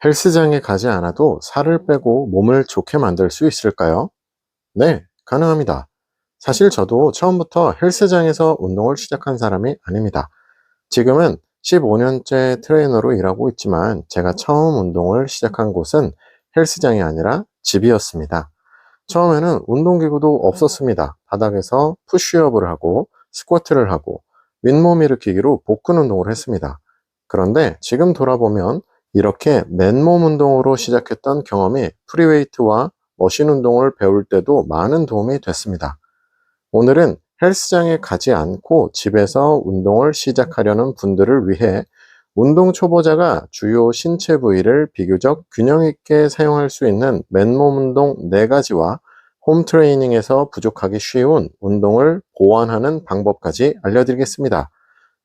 헬스장에 가지 않아도 살을 빼고 몸을 좋게 만들 수 있을까요? 네, 가능합니다. 사실 저도 처음부터 헬스장에서 운동을 시작한 사람이 아닙니다. 지금은 15년째 트레이너로 일하고 있지만 제가 처음 운동을 시작한 곳은 헬스장이 아니라 집이었습니다. 처음에는 운동기구도 없었습니다. 바닥에서 푸쉬업을 하고 스쿼트를 하고 윗몸 일으키기로 복근 운동을 했습니다. 그런데 지금 돌아보면 이렇게 맨몸 운동으로 시작했던 경험이 프리웨이트와 머신 운동을 배울 때도 많은 도움이 됐습니다. 오늘은 헬스장에 가지 않고 집에서 운동을 시작하려는 분들을 위해 운동 초보자가 주요 신체 부위를 비교적 균형 있게 사용할 수 있는 맨몸 운동 4가지와 홈 트레이닝에서 부족하기 쉬운 운동을 보완하는 방법까지 알려드리겠습니다.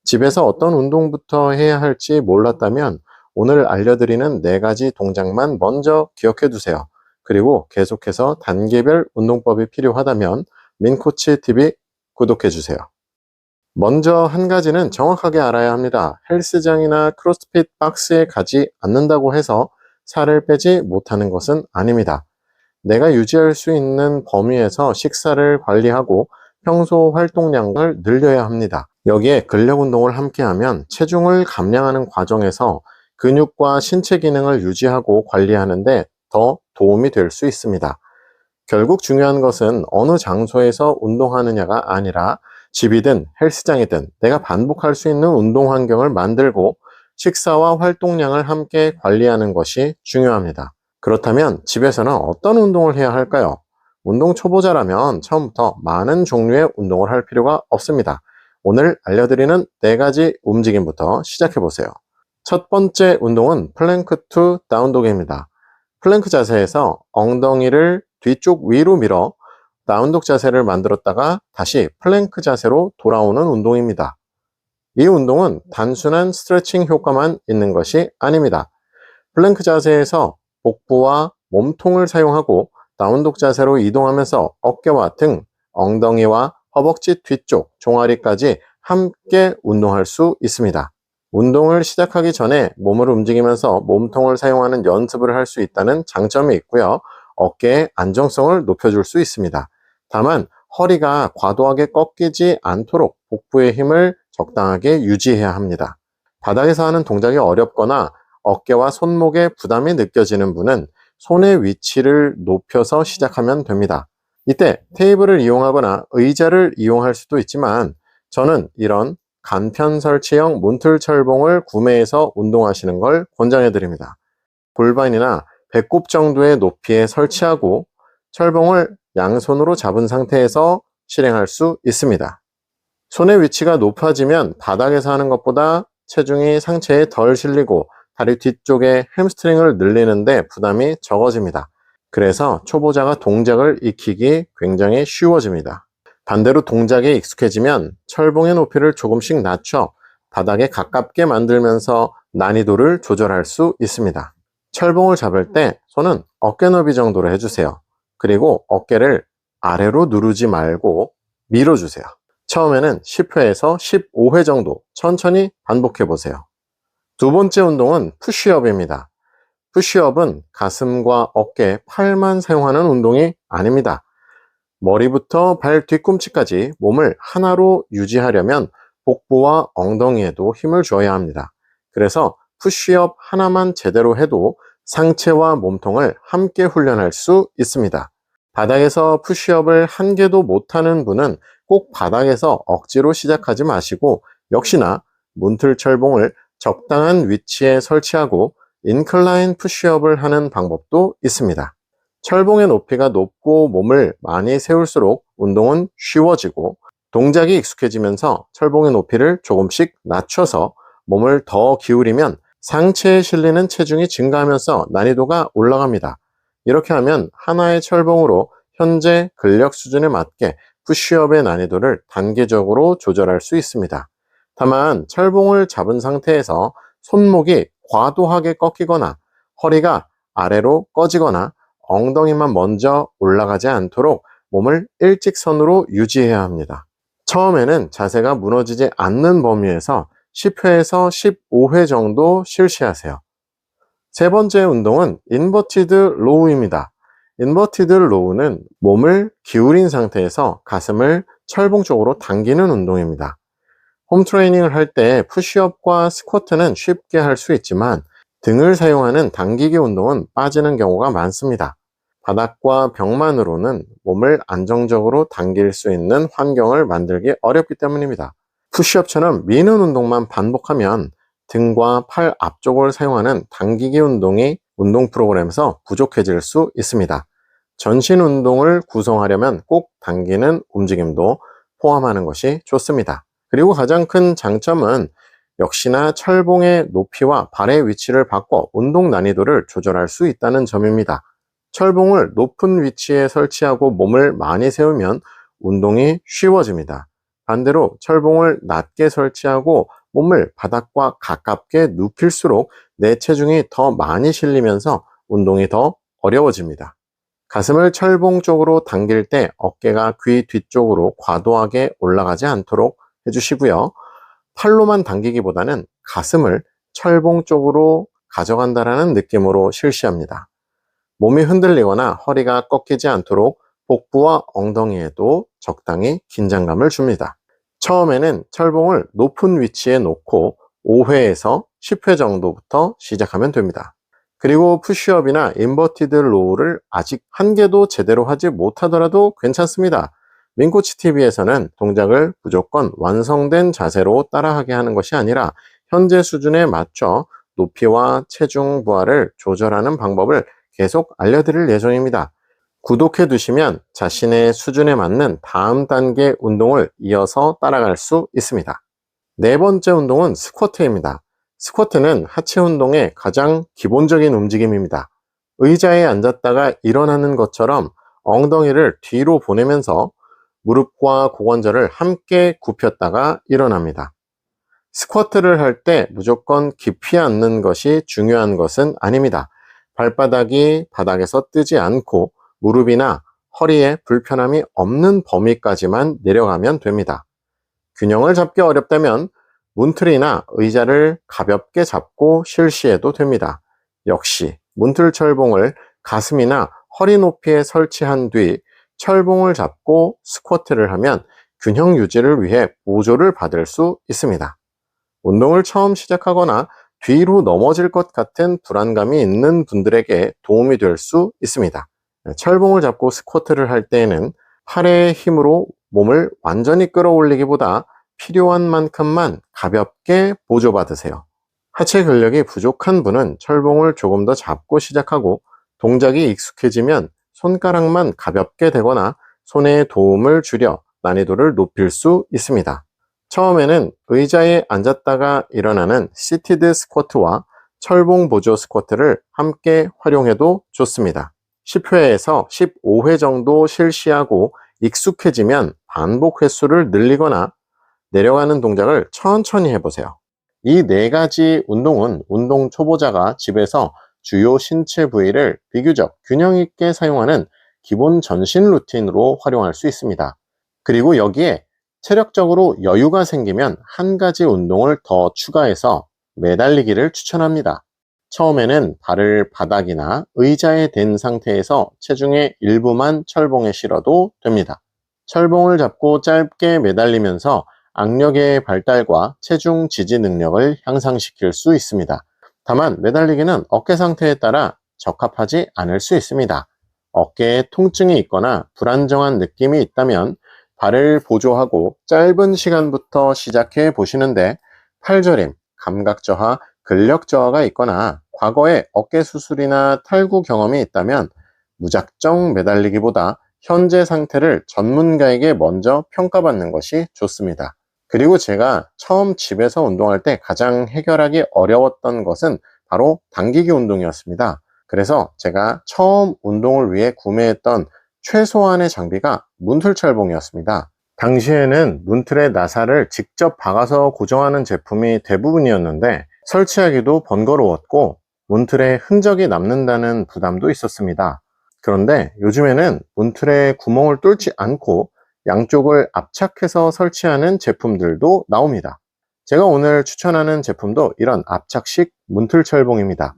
집에서 어떤 운동부터 해야 할지 몰랐다면 오늘 알려드리는 4가지 동작만 먼저 기억해 두세요. 그리고 계속해서 단계별 운동법이 필요하다면 민코치 TV 구독해 주세요. 먼저 한 가지는 정확하게 알아야 합니다. 헬스장이나 크로스핏 박스에 가지 않는다고 해서 살을 빼지 못하는 것은 아닙니다. 내가 유지할 수 있는 범위에서 식사를 관리하고 평소 활동량을 늘려야 합니다. 여기에 근력 운동을 함께하면 체중을 감량하는 과정에서 근육과 신체 기능을 유지하고 관리하는데 더 도움이 될 수 있습니다. 결국 중요한 것은 어느 장소에서 운동하느냐가 아니라 집이든 헬스장이든 내가 반복할 수 있는 운동 환경을 만들고 식사와 활동량을 함께 관리하는 것이 중요합니다. 그렇다면 집에서는 어떤 운동을 해야 할까요? 운동 초보자라면 처음부터 많은 종류의 운동을 할 필요가 없습니다. 오늘 알려드리는 4가지 움직임부터 시작해보세요. 첫 번째 운동은 플랭크 투 다운독입니다. 플랭크 자세에서 엉덩이를 뒤쪽 위로 밀어 다운독 자세를 만들었다가 다시 플랭크 자세로 돌아오는 운동입니다. 이 운동은 단순한 스트레칭 효과만 있는 것이 아닙니다. 플랭크 자세에서 복부와 몸통을 사용하고 다운독 자세로 이동하면서 어깨와 등, 엉덩이와 허벅지 뒤쪽, 종아리까지 함께 운동할 수 있습니다. 운동을 시작하기 전에 몸을 움직이면서 몸통을 사용하는 연습을 할 수 있다는 장점이 있고요. 어깨의 안정성을 높여줄 수 있습니다. 다만 허리가 과도하게 꺾이지 않도록 복부의 힘을 적당하게 유지해야 합니다. 바닥에서 하는 동작이 어렵거나 어깨와 손목에 부담이 느껴지는 분은 손의 위치를 높여서 시작하면 됩니다. 이때 테이블을 이용하거나 의자를 이용할 수도 있지만 저는 이런 간편 설치형 문틀 철봉을 구매해서 운동하시는 걸 권장해 드립니다. 골반이나 배꼽 정도의 높이에 설치하고 철봉을 양손으로 잡은 상태에서 실행할 수 있습니다. 손의 위치가 높아지면 바닥에서 하는 것보다 체중이 상체에 덜 실리고 다리 뒤쪽에 햄스트링을 늘리는데 부담이 적어집니다. 그래서 초보자가 동작을 익히기 굉장히 쉬워집니다. 반대로 동작에 익숙해지면 철봉의 높이를 조금씩 낮춰 바닥에 가깝게 만들면서 난이도를 조절할 수 있습니다. 철봉을 잡을 때 손은 어깨 너비 정도로 해주세요. 그리고 어깨를 아래로 누르지 말고 밀어주세요. 처음에는 10회에서 15회 정도 천천히 반복해 보세요. 두 번째 운동은 푸쉬업입니다. 푸쉬업은 가슴과 어깨, 팔만 사용하는 운동이 아닙니다. 머리부터 발 뒤꿈치까지 몸을 하나로 유지하려면 복부와 엉덩이에도 힘을 줘야 합니다. 그래서 푸쉬업 하나만 제대로 해도 상체와 몸통을 함께 훈련할 수 있습니다. 바닥에서 푸쉬업을 한 개도 못하는 분은 꼭 바닥에서 억지로 시작하지 마시고 역시나 문틀철봉을 적당한 위치에 설치하고 인클라인 푸쉬업을 하는 방법도 있습니다. 철봉의 높이가 높고 몸을 많이 세울수록 운동은 쉬워지고 동작이 익숙해지면서 철봉의 높이를 조금씩 낮춰서 몸을 더 기울이면 상체에 실리는 체중이 증가하면서 난이도가 올라갑니다. 이렇게 하면 하나의 철봉으로 현재 근력 수준에 맞게 푸쉬업의 난이도를 단계적으로 조절할 수 있습니다. 다만 철봉을 잡은 상태에서 손목이 과도하게 꺾이거나 허리가 아래로 꺼지거나 엉덩이만 먼저 올라가지 않도록 몸을 일직선으로 유지해야 합니다. 처음에는 자세가 무너지지 않는 범위에서 10회에서 15회 정도 실시하세요. 세 번째 운동은 인버티드 로우입니다. 인버티드 로우는 몸을 기울인 상태에서 가슴을 철봉 쪽으로 당기는 운동입니다. 홈 트레이닝을 할 때 푸시업과 스쿼트는 쉽게 할 수 있지만 등을 사용하는 당기기 운동은 빠지는 경우가 많습니다. 바닥과 벽만으로는 몸을 안정적으로 당길 수 있는 환경을 만들기 어렵기 때문입니다. 푸시업처럼 미는 운동만 반복하면 등과 팔 앞쪽을 사용하는 당기기 운동이 운동 프로그램에서 부족해질 수 있습니다. 전신 운동을 구성하려면 꼭 당기는 움직임도 포함하는 것이 좋습니다. 그리고 가장 큰 장점은 역시나 철봉의 높이와 발의 위치를 바꿔 운동 난이도를 조절할 수 있다는 점입니다. 철봉을 높은 위치에 설치하고 몸을 많이 세우면 운동이 쉬워집니다. 반대로 철봉을 낮게 설치하고 몸을 바닥과 가깝게 눕힐수록 내 체중이 더 많이 실리면서 운동이 더 어려워집니다. 가슴을 철봉 쪽으로 당길 때 어깨가 귀 뒤쪽으로 과도하게 올라가지 않도록 해주시고요. 팔로만 당기기보다는 가슴을 철봉 쪽으로 가져간다는 느낌으로 실시합니다. 몸이 흔들리거나 허리가 꺾이지 않도록 복부와 엉덩이에도 적당히 긴장감을 줍니다. 처음에는 철봉을 높은 위치에 놓고 5회에서 10회 정도부터 시작하면 됩니다. 그리고 푸시업이나 인버티드 로우를 아직 한 개도 제대로 하지 못하더라도 괜찮습니다. 민코치TV에서는 동작을 무조건 완성된 자세로 따라하게 하는 것이 아니라 현재 수준에 맞춰 높이와 체중 부하를 조절하는 방법을 계속 알려드릴 예정입니다. 구독해 두시면 자신의 수준에 맞는 다음 단계 운동을 이어서 따라갈 수 있습니다. 네 번째 운동은 스쿼트입니다. 스쿼트는 하체 운동의 가장 기본적인 움직임입니다. 의자에 앉았다가 일어나는 것처럼 엉덩이를 뒤로 보내면서 무릎과 고관절을 함께 굽혔다가 일어납니다. 스쿼트를 할 때 무조건 깊이 앉는 것이 중요한 것은 아닙니다. 발바닥이 바닥에서 뜨지 않고 무릎이나 허리에 불편함이 없는 범위까지만 내려가면 됩니다. 균형을 잡기 어렵다면 문틀이나 의자를 가볍게 잡고 실시해도 됩니다. 역시 문틀 철봉을 가슴이나 허리 높이에 설치한 뒤 철봉을 잡고 스쿼트를 하면 균형 유지를 위해 보조를 받을 수 있습니다. 운동을 처음 시작하거나 뒤로 넘어질 것 같은 불안감이 있는 분들에게 도움이 될 수 있습니다. 철봉을 잡고 스쿼트를 할 때에는 팔의 힘으로 몸을 완전히 끌어올리기보다 필요한 만큼만 가볍게 보조받으세요. 하체 근력이 부족한 분은 철봉을 조금 더 잡고 시작하고 동작이 익숙해지면 손가락만 가볍게 대거나 손에 도움을 주려 난이도를 높일 수 있습니다. 처음에는 의자에 앉았다가 일어나는 시티드 스쿼트와 철봉 보조 스쿼트를 함께 활용해도 좋습니다. 10회에서 15회 정도 실시하고 익숙해지면 반복 횟수를 늘리거나 내려가는 동작을 천천히 해보세요. 이 네 가지 운동은 운동 초보자가 집에서 주요 신체 부위를 비교적 균형 있게 사용하는 기본 전신 루틴으로 활용할 수 있습니다. 그리고 여기에 체력적으로 여유가 생기면 한 가지 운동을 더 추가해서 매달리기를 추천합니다. 처음에는 발을 바닥이나 의자에 댄 상태에서 체중의 일부만 철봉에 실어도 됩니다. 철봉을 잡고 짧게 매달리면서 악력의 발달과 체중 지지 능력을 향상시킬 수 있습니다. 다만 매달리기는 어깨 상태에 따라 적합하지 않을 수 있습니다. 어깨에 통증이 있거나 불안정한 느낌이 있다면 발을 보조하고 짧은 시간부터 시작해 보시는데 팔저림, 감각 저하, 근력 저하가 있거나 과거에 어깨 수술이나 탈구 경험이 있다면 무작정 매달리기보다 현재 상태를 전문가에게 먼저 평가받는 것이 좋습니다. 그리고 제가 처음 집에서 운동할 때 가장 해결하기 어려웠던 것은 바로 당기기 운동이었습니다. 그래서 제가 처음 운동을 위해 구매했던 최소한의 장비가 문틀철봉이었습니다. 당시에는 문틀의 나사를 직접 박아서 고정하는 제품이 대부분이었는데 설치하기도 번거로웠고 문틀에 흔적이 남는다는 부담도 있었습니다. 그런데 요즘에는 문틀에 구멍을 뚫지 않고 양쪽을 압착해서 설치하는 제품들도 나옵니다. 제가 오늘 추천하는 제품도 이런 압착식 문틀철봉입니다.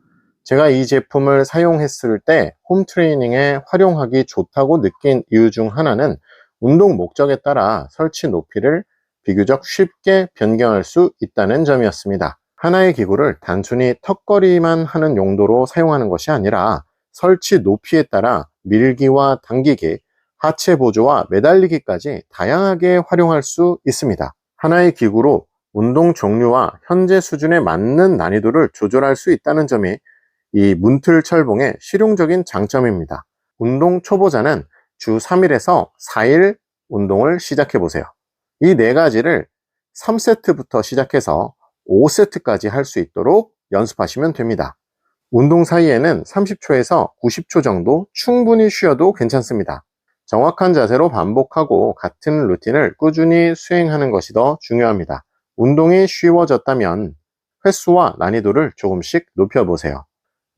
제가 이 제품을 사용했을 때 홈트레이닝에 활용하기 좋다고 느낀 이유 중 하나는 운동 목적에 따라 설치 높이를 비교적 쉽게 변경할 수 있다는 점이었습니다. 하나의 기구를 단순히 턱걸이만 하는 용도로 사용하는 것이 아니라 설치 높이에 따라 밀기와 당기기, 하체 보조와 매달리기까지 다양하게 활용할 수 있습니다. 하나의 기구로 운동 종류와 현재 수준에 맞는 난이도를 조절할 수 있다는 점이 이 문틀 철봉의 실용적인 장점입니다. 운동 초보자는 주 3일에서 4일 운동을 시작해 보세요. 이 네 가지를 3세트부터 시작해서 5세트까지 할 수 있도록 연습하시면 됩니다. 운동 사이에는 30초에서 90초 정도 충분히 쉬어도 괜찮습니다. 정확한 자세로 반복하고 같은 루틴을 꾸준히 수행하는 것이 더 중요합니다. 운동이 쉬워졌다면 횟수와 난이도를 조금씩 높여보세요.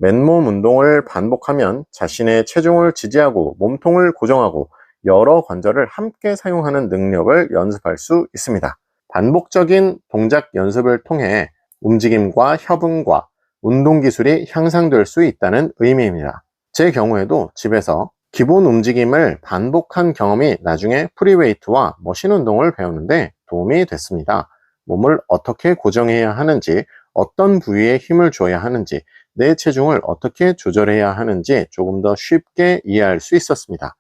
맨몸 운동을 반복하면 자신의 체중을 지지하고 몸통을 고정하고 여러 관절을 함께 사용하는 능력을 연습할 수 있습니다. 반복적인 동작 연습을 통해 움직임과 협응과 운동 기술이 향상될 수 있다는 의미입니다. 제 경우에도 집에서 기본 움직임을 반복한 경험이 나중에 프리웨이트와 머신 운동을 배우는데 도움이 됐습니다. 몸을 어떻게 고정해야 하는지, 어떤 부위에 힘을 줘야 하는지, 내 체중을 어떻게 조절해야 하는지 조금 더 쉽게 이해할 수 있었습니다.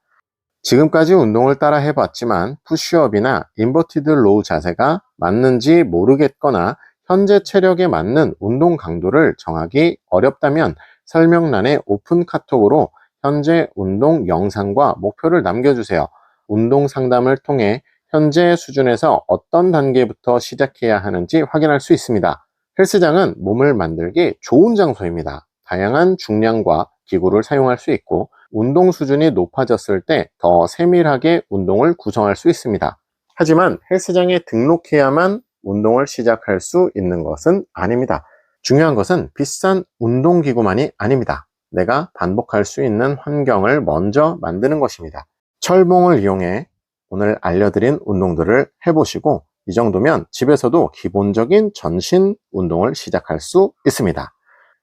지금까지 운동을 따라 해봤지만 푸시업이나 인버티드 로우 자세가 맞는지 모르겠거나 현재 체력에 맞는 운동 강도를 정하기 어렵다면 설명란에 오픈 카톡으로 현재 운동 영상과 목표를 남겨주세요. 운동 상담을 통해 현재 수준에서 어떤 단계부터 시작해야 하는지 확인할 수 있습니다. 헬스장은 몸을 만들기 좋은 장소입니다. 다양한 중량과 기구를 사용할 수 있고 운동 수준이 높아졌을 때 더 세밀하게 운동을 구성할 수 있습니다. 하지만 헬스장에 등록해야만 운동을 시작할 수 있는 것은 아닙니다. 중요한 것은 비싼 운동기구만이 아닙니다. 내가 반복할 수 있는 환경을 먼저 만드는 것입니다. 철봉을 이용해 오늘 알려드린 운동들을 해보시고 이 정도면 집에서도 기본적인 전신 운동을 시작할 수 있습니다.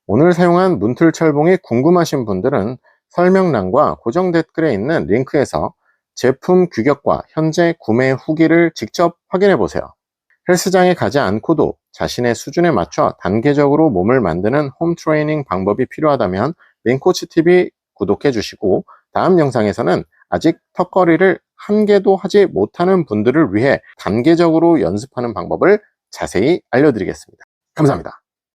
오늘 사용한 문틀 철봉이 궁금하신 분들은 설명란과 고정 댓글에 있는 링크에서 제품 규격과 현재 구매 후기를 직접 확인해 보세요. 헬스장에 가지 않고도 자신의 수준에 맞춰 단계적으로 몸을 만드는 홈 트레이닝 방법이 필요하다면 링코치TV 구독해 주시고 다음 영상에서는 아직 턱걸이를 한 개도 하지 못하는 분들을 위해 단계적으로 연습하는 방법을 자세히 알려드리겠습니다. 감사합니다.